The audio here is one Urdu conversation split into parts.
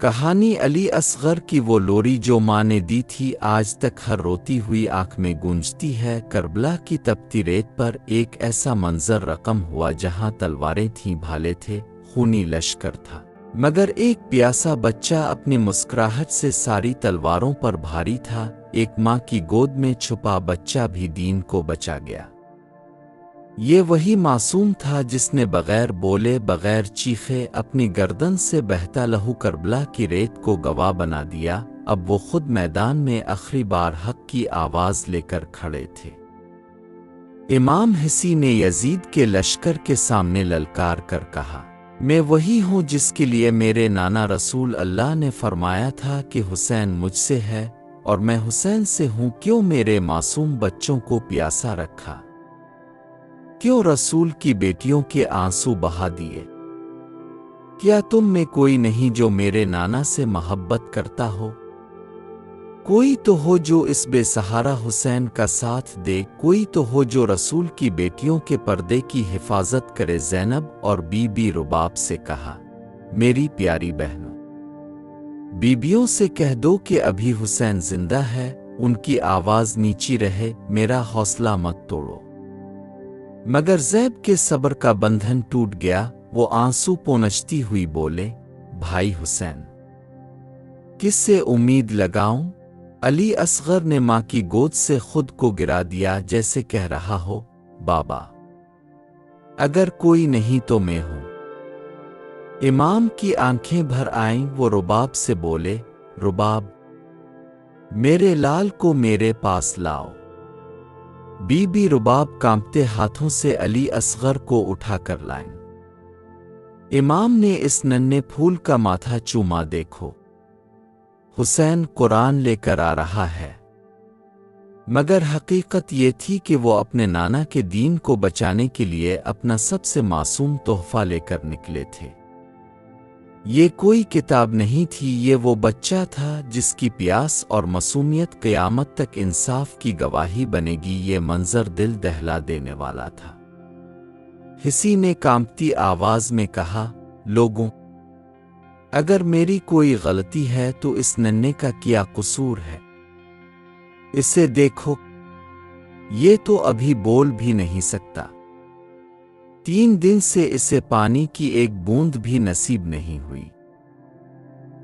کہانی علی اصغر کی وہ لوری جو ماں نے دی تھی آج تک ہر روتی ہوئی آنکھ میں گونجتی ہے۔ کربلا کی تپتی ریت پر ایک ایسا منظر رقم ہوا جہاں تلواریں تھیں، بھالے تھے، خونی لشکر تھا، مگر ایک پیاسا بچہ اپنی مسکراہٹ سے ساری تلواروں پر بھاری تھا۔ ایک ماں کی گود میں چھپا بچہ بھی دین کو بچا گیا۔ یہ وہی معصوم تھا جس نے بغیر بولے، بغیر چیخے، اپنی گردن سے بہتا لہو کربلا کی ریت کو گواہ بنا دیا۔ اب وہ خود میدان میں آخری بار حق کی آواز لے کر کھڑے تھے۔ امام حسین نے یزید کے لشکر کے سامنے للکار کر کہا، میں وہی ہوں جس کے لیے میرے نانا رسول اللہ نے فرمایا تھا کہ حسین مجھ سے ہے اور میں حسین سے ہوں۔ کیوں میرے معصوم بچوں کو پیاسا رکھا؟ کیوں رسول کی بیٹیوں کے آنسو بہا دیے؟ کیا تم میں کوئی نہیں جو میرے نانا سے محبت کرتا ہو؟ کوئی تو ہو جو اس بے سہارا حسین کا ساتھ دے، کوئی تو ہو جو رسول کی بیٹیوں کے پردے کی حفاظت کرے۔ زینب اور بی بی رباب سے کہا، میری پیاری بہنوں، بیبیوں سے کہہ دو کہ ابھی حسین زندہ ہے، ان کی آواز نیچی رہے، میرا حوصلہ مت توڑو۔ مگر زیب کے صبر کا بندھن ٹوٹ گیا، وہ آنسو پونچھتی ہوئی بولے، بھائی حسین، کس سے امید لگاؤں؟ علی اصغر نے ماں کی گود سے خود کو گرا دیا، جیسے کہہ رہا ہو، بابا اگر کوئی نہیں تو میں ہوں۔ امام کی آنکھیں بھر آئیں، وہ رباب سے بولے، رباب، میرے لال کو میرے پاس لاؤ۔ بی بی رباب کانپتے ہاتھوں سے علی اصغر کو اٹھا کر لائیں۔ امام نے اس ننھے پھول کا ماتھا چوما، دیکھو حسین قرآن لے کر آ رہا ہے۔ مگر حقیقت یہ تھی کہ وہ اپنے نانا کے دین کو بچانے کے لیے اپنا سب سے معصوم تحفہ لے کر نکلے تھے۔ یہ کوئی کتاب نہیں تھی، یہ وہ بچہ تھا جس کی پیاس اور معصومیت قیامت تک انصاف کی گواہی بنے گی۔ یہ منظر دل دہلا دینے والا تھا۔ حسین نے کانپتی آواز میں کہا، لوگوں، اگر میری کوئی غلطی ہے تو اس ننھے کا کیا قصور ہے؟ اسے دیکھو، یہ تو ابھی بول بھی نہیں سکتا۔ 3 دن سے اسے پانی کی ایک بوند بھی نصیب نہیں ہوئی۔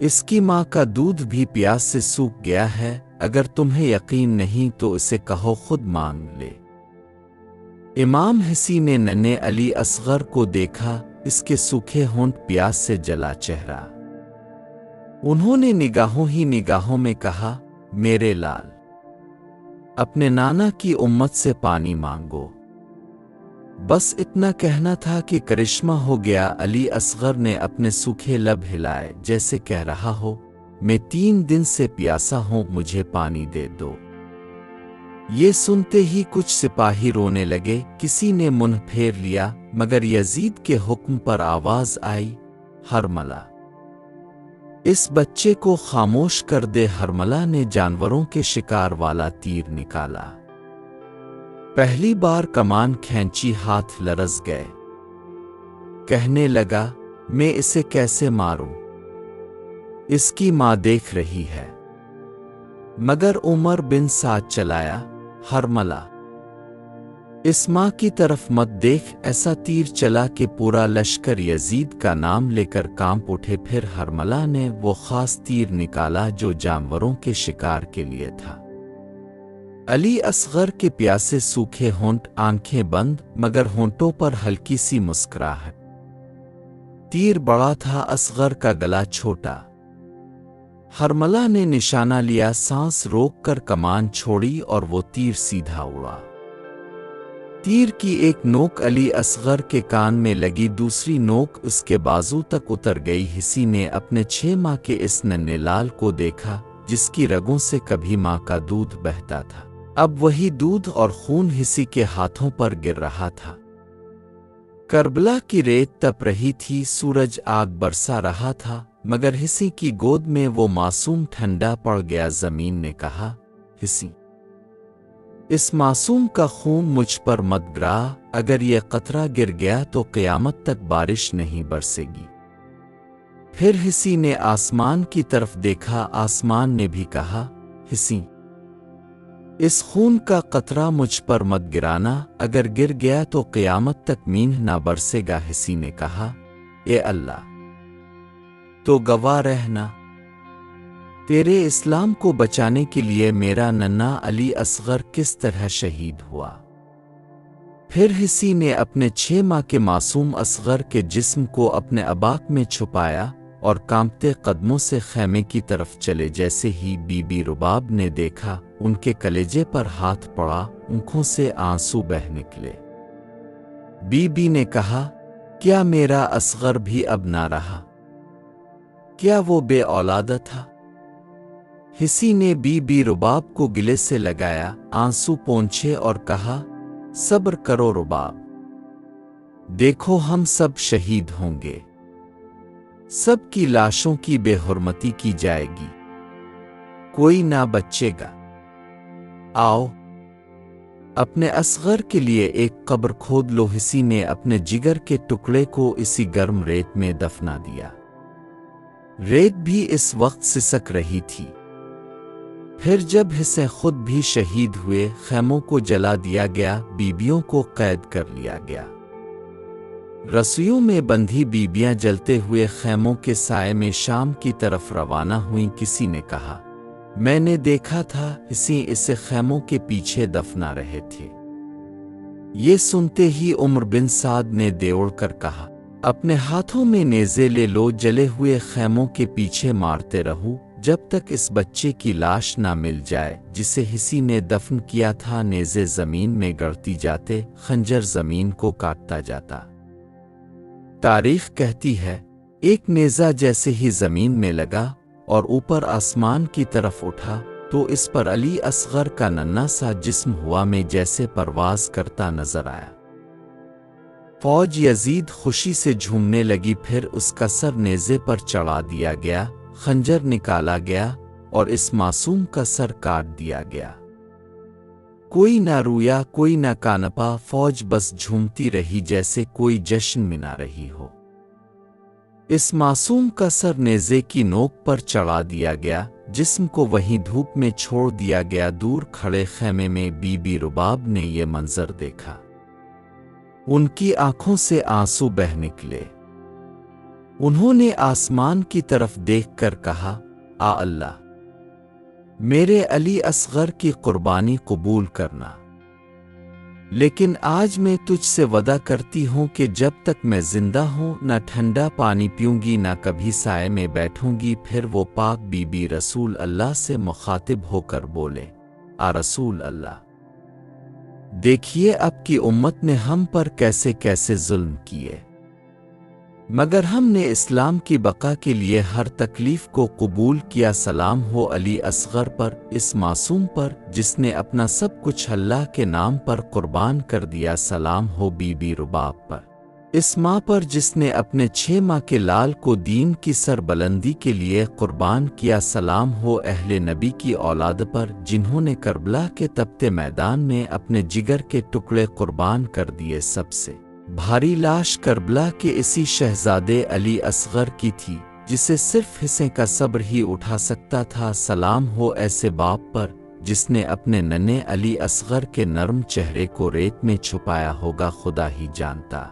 اس کی ماں کا دودھ بھی پیاس سے سوکھ گیا ہے۔ اگر تمہیں یقین نہیں تو اسے کہو خود مانگ لے۔ امام حسین نے ننھے علی اصغر کو دیکھا، اس کے سوکھے ہونٹ پیاس سے جلا چہرہ۔ انہوں نے نگاہوں ہی نگاہوں میں کہا، میرے لال، اپنے نانا کی امت سے پانی مانگو۔ بس اتنا کہنا تھا کہ کرشمہ ہو گیا۔ علی اصغر نے اپنے سوکھے لب ہلائے، جیسے کہہ رہا ہو، میں 3 دن سے پیاسا ہوں، مجھے پانی دے دو۔ یہ سنتے ہی کچھ سپاہی رونے لگے، کسی نے منہ پھیر لیا، مگر یزید کے حکم پر آواز آئی، ہرملہ، اس بچے کو خاموش کر دے۔ ہرملہ نے جانوروں کے شکار والا تیر نکالا۔ پہلی بار کمان کھینچی، ہاتھ لرز گئے۔ کہنے لگا، میں اسے کیسے ماروں؟ اس کی ماں دیکھ رہی ہے۔ مگر عمر بن سعد چلایا، ہرملہ، اس ماں کی طرف مت دیکھ۔ ایسا تیر چلا کہ پورا لشکر یزید کا نام لے کر کانپ اٹھے۔ پھر ہرملہ نے وہ خاص تیر نکالا جو جانوروں کے شکار کے لیے تھا۔ علی اصغر کے پیاسے سوکھے ہونٹ، آنکھیں بند، مگر ہونٹوں پر ہلکی سی مسکراہٹ۔ تیر بڑا تھا، اصغر کا گلا چھوٹا۔ ہرملہ نے نشانہ لیا، سانس روک کر کمان چھوڑی اور وہ تیر سیدھا اڑا۔ تیر کی ایک نوک علی اصغر کے کان میں لگی، دوسری نوک اس کے بازو تک اتر گئی۔ حسین نے اپنے 6 ماہ کے اس ننھے لال کو دیکھا جس کی رگوں سے کبھی ماں کا دودھ بہتا تھا، اب وہی دودھ اور خون حسین کے ہاتھوں پر گر رہا تھا۔ کربلا کی ریت تپ رہی تھی، سورج آگ برسا رہا تھا، مگر حسین کی گود میں وہ معصوم ٹھنڈا پڑ گیا۔ زمین نے کہا، حسین، اس معصوم کا خون مجھ پر مت گرا، اگر یہ قطرہ گر گیا تو قیامت تک بارش نہیں برسے گی۔ پھر حسی نے آسمان کی طرف دیکھا، آسمان نے بھی کہا، حسی اس خون کا قطرہ مجھ پر مت گرانا، اگر گر گیا تو قیامت تک مینہ نہ برسے گا۔ حسی نے کہا، اے اللہ تو گواہ رہنا، تیرے اسلام کو بچانے کے لیے میرا ننھا علی اصغر کس طرح شہید ہوا۔ پھر حسی نے اپنے 6 ماہ کے معصوم اصغر کے جسم کو اپنے اباق میں چھپایا اور کانپتے قدموں سے خیمے کی طرف چلے۔ جیسے ہی بی بی رباب نے دیکھا، ان کے کلیجے پر ہاتھ پڑا، آنکھوں سے آنسو بہہ نکلے۔ بی بی نے کہا، کیا میرا اصغر بھی اب نہ رہا؟ کیا وہ بے اولاد تھا؟ حسی نے بی بی رباب کو گلے سے لگایا، آنسو پونچھے اور کہا، صبر کرو رباب، دیکھو ہم سب شہید ہوں گے، سب کی لاشوں کی بے حرمتی کی جائے گی، کوئی نہ بچے گا۔ آؤ اپنے اصغر کے لیے ایک قبر کھود لو۔ حسی نے اپنے جگر کے ٹکڑے کو اسی گرم ریت میں دفنا دیا۔ ریت بھی اس وقت سسک رہی تھی۔ پھر جب حسیں خود بھی شہید ہوئے، خیموں کو جلا دیا گیا، بیبیوں کو قید کر لیا گیا۔ رسیوں میں بندھی بیبیاں جلتے ہوئے خیموں کے سائے میں شام کی طرف روانہ ہوئیں۔ کسی نے کہا، میں نے دیکھا تھا، حسی اسے خیموں کے پیچھے دفنا رہے تھے۔ یہ سنتے ہی عمر بن سعد نے دیوڑ کر کہا، اپنے ہاتھوں میں نیزے لے لو، جلے ہوئے خیموں کے پیچھے مارتے رہو جب تک اس بچے کی لاش نہ مل جائے جسے حسی نے دفن کیا تھا۔ نیزے زمین میں گڑتی جاتے، خنجر زمین کو کاٹتا جاتا۔ تاریخ کہتی ہے، ایک نیزہ جیسے ہی زمین میں لگا اور اوپر آسمان کی طرف اٹھا تو اس پر علی اصغر کا ننھا سا جسم ہوا میں جیسے پرواز کرتا نظر آیا۔ فوج یزید خوشی سے جھومنے لگی۔ پھر اس کا سر نیزے پر چڑھا دیا گیا، خنجر نکالا گیا اور اس معصوم کا سر کاٹ دیا گیا۔ کوئی نہ رویا، کوئی نہ کانپا، فوج بس جھومتی رہی جیسے کوئی جشن منا رہی ہو۔ اس معصوم کا سر نیزے کی نوک پر چڑھا دیا گیا، جسم کو وہیں دھوپ میں چھوڑ دیا گیا۔ دور کھڑے خیمے میں بی بی رباب نے یہ منظر دیکھا، ان کی آنکھوں سے آنسو بہہ نکلے۔ انہوں نے آسمان کی طرف دیکھ کر کہا، آ اللہ، میرے علی اصغر کی قربانی قبول کرنا، لیکن آج میں تجھ سے وعدہ کرتی ہوں کہ جب تک میں زندہ ہوں نہ ٹھنڈا پانی پیوں گی نہ کبھی سائے میں بیٹھوں گی۔ پھر وہ پاک بی بی رسول اللہ سے مخاطب ہو کر بولے، آ رسول اللہ، دیکھیے اب کی امت نے ہم پر کیسے کیسے ظلم کیے، مگر ہم نے اسلام کی بقا کے لیے ہر تکلیف کو قبول کیا۔ سلام ہو علی اصغر پر، اس معصوم پر جس نے اپنا سب کچھ اللہ کے نام پر قربان کر دیا۔ سلام ہو بی بی رباب پر، اس ماں پر جس نے اپنے 6 ماہ کے لال کو دین کی سر بلندی کے لیے قربان کیا۔ سلام ہو اہل نبی کی اولاد پر جنہوں نے کربلا کے تپتے میدان میں اپنے جگر کے ٹکڑے قربان کر دیے۔ سب سے بھاری لاش کربلا کے اسی شہزادے علی اصغر کی تھی جسے صرف حصے کا صبر ہی اٹھا سکتا تھا۔ سلام ہو ایسے باپ پر جس نے اپنے ننھے علی اصغر کے نرم چہرے کو ریت میں چھپایا ہوگا، خدا ہی جانتا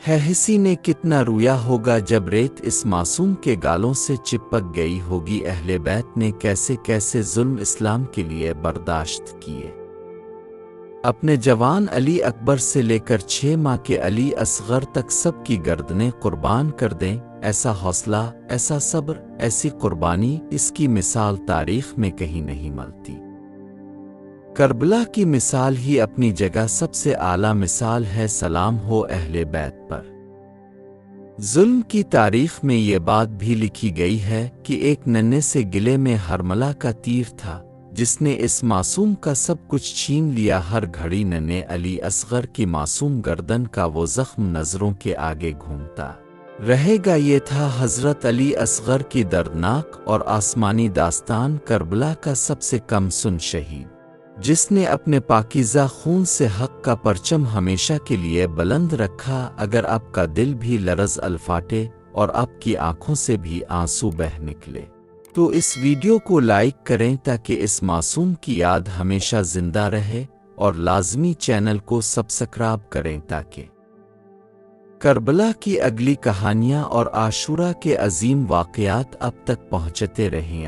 ہے حسی نے کتنا رویا ہوگا جب ریت اس معصوم کے گالوں سے چپک گئی ہوگی۔ اہل بیت نے کیسے کیسے ظلم اسلام کے لیے برداشت کیے۔ اپنے جوان علی اکبر سے لے کر 6 ماہ کے علی اصغر تک سب کی گردنیں قربان کر دیں۔ ایسا حوصلہ، ایسا صبر، ایسی قربانی، اس کی مثال تاریخ میں کہیں نہیں ملتی۔ کربلا کی مثال ہی اپنی جگہ سب سے اعلیٰ مثال ہے۔ سلام ہو اہل بیت پر۔ ظلم کی تاریخ میں یہ بات بھی لکھی گئی ہے کہ ایک ننھے سے گلے میں ہرملہ کا تیر تھا جس نے اس معصوم کا سب کچھ چھین لیا۔ ہر گھڑی ننھے علی اصغر کی معصوم گردن کا وہ زخم نظروں کے آگے گھومتا رہے گا۔ یہ تھا حضرت علی اصغر کی دردناک اور آسمانی داستان، کربلا کا سب سے کم سن شہید جس نے اپنے پاکیزہ خون سے حق کا پرچم ہمیشہ کے لیے بلند رکھا۔ اگر آپ کا دل بھی لرز الفاٹے اور اب کی آنکھوں سے بھی آنسو بہہ نکلے۔ تو اس ویڈیو کو لائک کریں تاکہ اس معصوم کی یاد ہمیشہ زندہ رہے، اور لازمی چینل کو سبسکرائب کریں تاکہ کربلا کی اگلی کہانیاں اور عاشورہ کے عظیم واقعات اب تک پہنچتے رہیں۔